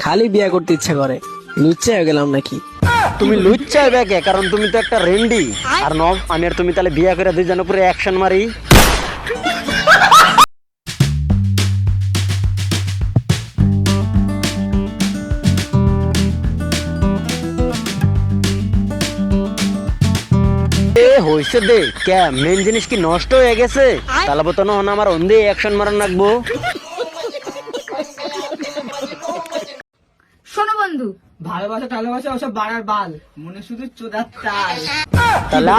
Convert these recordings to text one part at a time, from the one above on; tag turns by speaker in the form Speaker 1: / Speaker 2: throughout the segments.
Speaker 1: খালি বিয়ে করতে ইচ্ছা করে, লুচ্চা হয়ে গেলাম নাকি?
Speaker 2: তুমি লুচ্চা হবে কে? কারণ তুমি তো একটা রেন্ডি। আর নব আমি আর তুমি তাহলে বিয়ে করে দুইজন উপরে অ্যাকশন মারি। হইছে দে কে মেন জিনিস কি নষ্ট হয়ে গেছে? তাহলে তো না আমার অন্ধে অ্যাকশন মারান রাখবো।
Speaker 3: শোনো বন্ধু,
Speaker 4: ভালোবাসা টালোবাসা ওসব বাড়ার বাল, মনে শুধু চোদার তাল।
Speaker 2: তাহলে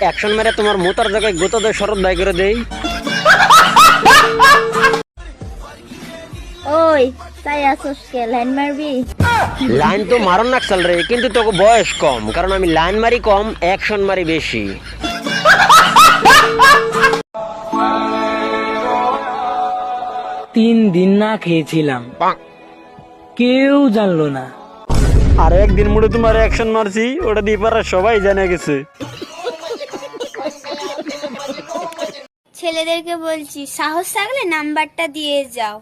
Speaker 2: অ্যাকশন মেরে তোমার মোতার জায়গায় গোতা দিয়ে শরৎ দায় করে দেই।
Speaker 5: ওই তাই আসোস কে? লাইন মারবি?
Speaker 2: লাইন তো মারন নাকসাল রে, কিন্তু তোকে বয়স কম, কারণ আমি লাইন মারি কম, অ্যাকশন মারি বেশি।
Speaker 1: 3 দিন না খেয়েছিলাম, কেউ জানলো না।
Speaker 2: আর একদিন মুড়ে তোমার অ্যাকশন মারছি, ওটা দিয়ে পারা সবাই জানে গেছে।
Speaker 5: ছেলেদেরকে বলছি, সাহস থাকলে নাম্বারটা দিয়ে যাও।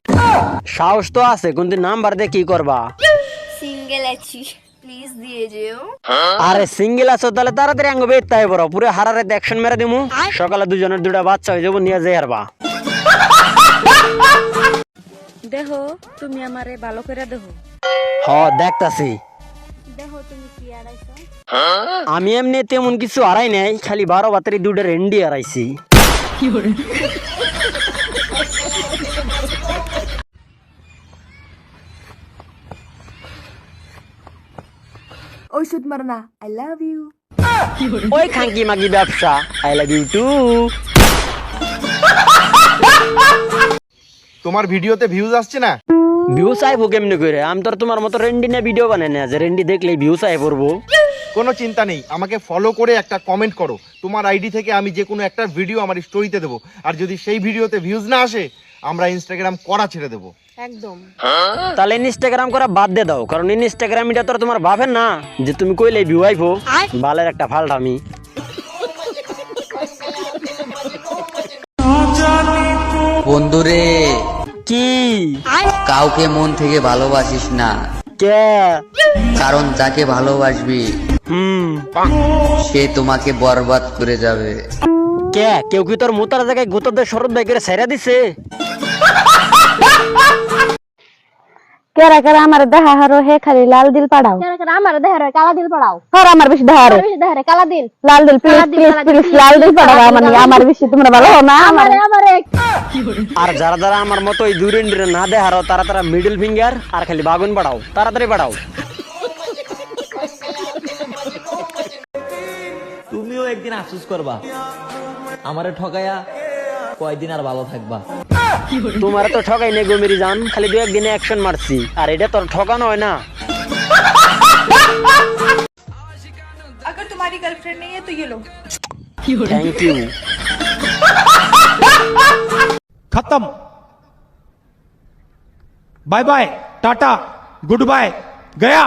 Speaker 2: সাহস তো আছে, কিন্তু নাম্বার দিয়ে কি করবা?
Speaker 5: সিঙ্গেল আছি, প্লিজ দিয়ে যেও।
Speaker 2: আরে সিঙ্গেল আছো তাহলে তাড়াতাড়ি আঙ্গ বের তাই বড়, পুরো হারারে অ্যাকশন মেরে দিমু। সকালে দুজনের দুটা বাচ্চা হয়ে যাবো, নিয়ে যাই হারবা।
Speaker 6: দেখো তুমি আমারে ভালো করে দেখো।
Speaker 2: দেখতাছি।
Speaker 5: দেখো তুমি কি আড়াইছো?
Speaker 2: আমি এমনি তেমন কিছু হারাই নাই, খালি 12 বাতারি দুটো রেন্ডি হারাইছি।
Speaker 3: ওষুধ মার না, আই লাভ ইউ।
Speaker 2: ওই খাঙ্কি মাগি ব্যবসা, আই লাভ ইউ টু।
Speaker 7: তোমার ভিডিওতে ভিউজ আসছে না?
Speaker 2: ভিউস আইবো কেমনে করে? আমি তো আর তোমার মতো রেন্ডি না ভিডিও বানাই না যে রেন্ডি দেখলেই ভিউস আই পড়বো।
Speaker 7: কোনো চিন্তা নেই, আমাকে ফলো করে একটা কমেন্ট করো, তোমার আইডি থেকে আমি যে কোনো একটা ভিডিও আমার স্টোরিতে দেবো। আর যদি সেই ভিডিওতে ভিউজ না আসে, আমরা ইনস্টাগ্রাম করা ছেড়ে দেবো।
Speaker 6: একদম।
Speaker 2: তাহলে ইনস্টাগ্রাম করা বাদ দিয়ে দাও, কারণ ইনস্টাগ্রাম এটা তো আর তোমার ভাবেন না যে তুমি কইলে ভিউ আইবো। বালের একটা ফাল্ট আমি।
Speaker 8: বন্ধুরে,
Speaker 2: কি
Speaker 8: কাউকে মন থেকে ভালোবাসিস না,
Speaker 2: কে?
Speaker 8: কারণ যাকে ভালোবাসবি সে তোমাকে বরবাদ করে যাবে।
Speaker 2: কে? কেউ কি তোর মোতার জায়গায় গোতা দিয়ে শরৎ ভাই করে সাইরা দিছে?
Speaker 6: কেরা কেরা আমার দেখা হারো হে খালি লাল দিল পাড়াও।
Speaker 5: কেন কেন আমার দেহ রে কালা দিল পড়াও?
Speaker 6: আর আমার বেশি দেখা রে
Speaker 5: বেশি দেহ রে কালা দিল।
Speaker 6: লাল দিল, প্লিজ প্লিজ প্লিজ লাল দিল পাড়াও। আমার বেশি তোমরা ভালো না? আমার
Speaker 2: আর যারা যারা আমার মতো এই দুই রেন্ডিরে না দেখারো, তারা তারা মিডল ফিঙ্গার আর খালি বাগুন বাড়াও, তাড়াতাড়ি বাড়াও।
Speaker 4: তুমিও একদিন আফসোস করবা, আমারে ঠকায়া কয়দিন আর ভালো থাকবা।
Speaker 2: তোমার তো ঠকাই নেই গো মেরি জান, খালি 2 একদিনে অ্যাকশন মারছি, আর এটা তোর ঠকানো হয় না।
Speaker 3: अगर तुम्हारी गर्लफ्रेंड नहीं है तो ये लो।
Speaker 2: Thank you.
Speaker 9: खत्म। Bye bye, tata, good bye, गया।